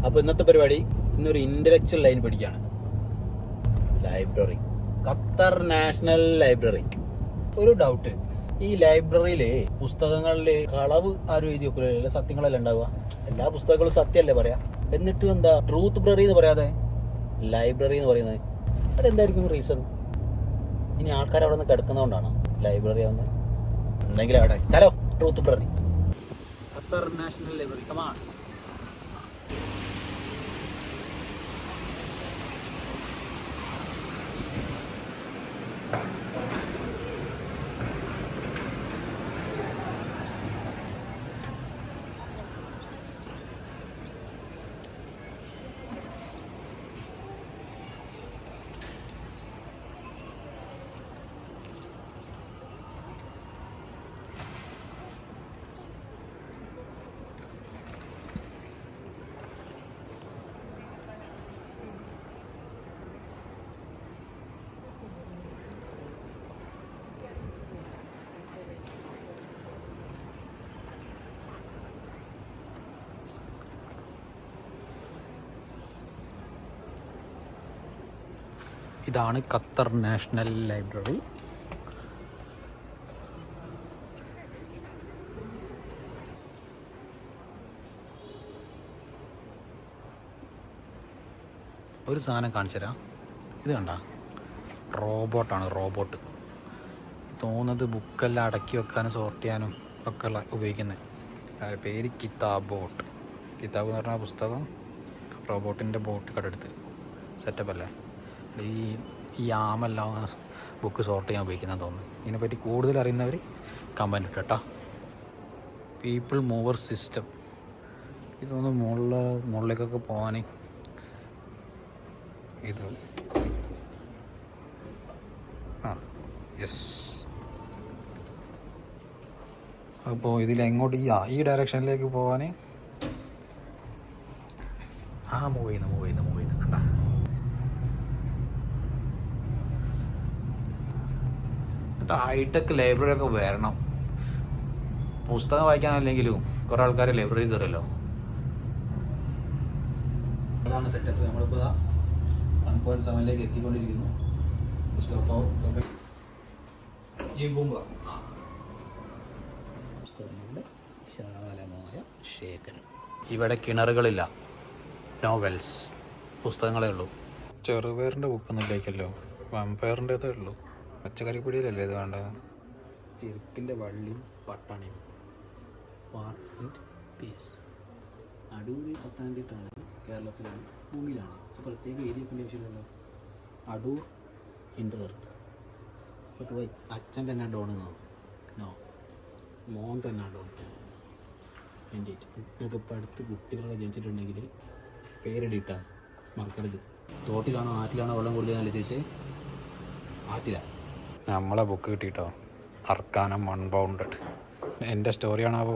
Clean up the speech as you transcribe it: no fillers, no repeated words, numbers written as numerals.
അപ്പോൾ ഇന്നത്തെ പരിപാടി ഇന്നൊരു ഇന്റലക്ച്വൽ ലൈൻ പഠിക്കുകയാണ്. Library, Qatar national library. ഒരു ഡൗട്ട്, ഈ ലൈബ്രറിയില് പുസ്തകങ്ങളില് കളവ് ആരും എഴുതി വെക്കില്ല, സത്യങ്ങളല്ലേ ഉണ്ടാവുക? എല്ലാ പുസ്തകങ്ങളും സത്യമല്ലേ പറയാ, എന്നിട്ടും എന്താ ട്രൂത്ത് ബ്രറി എന്ന് പറയാതെ ലൈബ്രറി എന്ന് പറയുന്നത്? അതെന്തായിരിക്കും റീസൺ? ഇനി ആൾക്കാർ അവിടെ നിന്ന് കിടക്കുന്നതുകൊണ്ടാണോ ലൈബ്രറി ആവുന്നത്? എന്തെങ്കിലും അവിടെ ചലോ ട്രൂത്ത് ബ്രറി, ഖത്തർ നാഷണൽ ലൈബ്രറി, കമാൺ. ഇതാണ് ഖത്തർ നാഷണൽ ലൈബ്രറി. ഒരു സാധനം കാണിച്ചു തരാം. ഇത് കണ്ട, റോബോട്ടാണ്. റോബോട്ട് തോന്നുന്നത് ബുക്കെല്ലാം അടക്കി വെക്കാനും സോർട്ട് ചെയ്യാനും ഒക്കെ ഉപയോഗിക്കുന്നത്. പേര് കിതാബോട്ട്. കിതാബ് എന്ന് പറഞ്ഞാൽ പുസ്തകം, റോബോട്ടിൻ്റെ ബോട്ട് കടെടുത്ത് സെറ്റപ്പ് അല്ലേ. ഈ ആമെല്ലാം ബുക്ക് സോർട്ട് ചെയ്യാൻ ഉപയോഗിക്കുന്നതെന്ന് തോന്നുന്നു. ഇതിനെപ്പറ്റി കൂടുതൽ അറിയുന്നവർ കമൻറ്റ് ഇട്ട് കേട്ടോ. People mover system. ഇതൊന്ന് മുകളിലേക്കൊക്കെ പോകാൻ ഇത് യെസ്. അപ്പോൾ ഇതിലെങ്ങോട്ട് ഈ ഡയറക്ഷനിലേക്ക് പോകാൻ മൂവ് ചെയ്യുന്നു കണ്ട. ഹൈടെക് ലൈബ്രറി ഒക്കെ വരണം. പുസ്തകം വായിക്കാനല്ലെങ്കിലും കുറേ ആൾക്കാർ ലൈബ്രറി കയറുമല്ലോ. അതാണ് സെറ്റപ്പ്. നമ്മളിപ്പോൾ 1.7 എത്തിക്കൊണ്ടിരിക്കുന്നു. വിശാലമായ ശേഖരം. ഇവിടെ കിണറുകളില്ല, നോവൽസ്, പുസ്തകങ്ങളേ ഉള്ളൂ. ചെറുപയറിൻ്റെ ബുക്കൊന്നും ഇല്ലേക്കല്ലോ, വമ്പയറിൻ്റെതേ ഉള്ളൂ. പച്ചക്കറിപ്പൊടിയിലല്ലേ ഇത് വേണ്ടത്? ചെരുപ്പിൻ്റെ വള്ളിയും പട്ടാണിയും. War and peace. അടൂർ പത്തനംതിട്ടാണ്, കേരളത്തിലാണ്, ഭൂമിയിലാണ്. പ്രത്യേകം എഴുതി വെക്കേണ്ട ആവശ്യമില്ലല്ലോ. Adoor in the earth. But why? അച്ഛൻ തന്നെ ഡോണെന്നോ? നോ, മോൻ തന്നെ ഡോൺ. എൻ്റെ ഇതിപ്പോൾ അടുത്ത് കുട്ടികളൊക്കെ ജനിച്ചിട്ടുണ്ടെങ്കിൽ പേരിടിട്ടാ മറക്കരുത്. തോട്ടിലാണോ ആറ്റിലാണോ വെള്ളം കൂടുതൽ ചോദിച്ചേ? ആറ്റിലാണ്. നമ്മളെ ബുക്ക് കിട്ടിയിട്ടോ, അർക്കാനം അൺബൗണ്ടഡ്. എൻ്റെ സ്റ്റോറിയാണാവോ?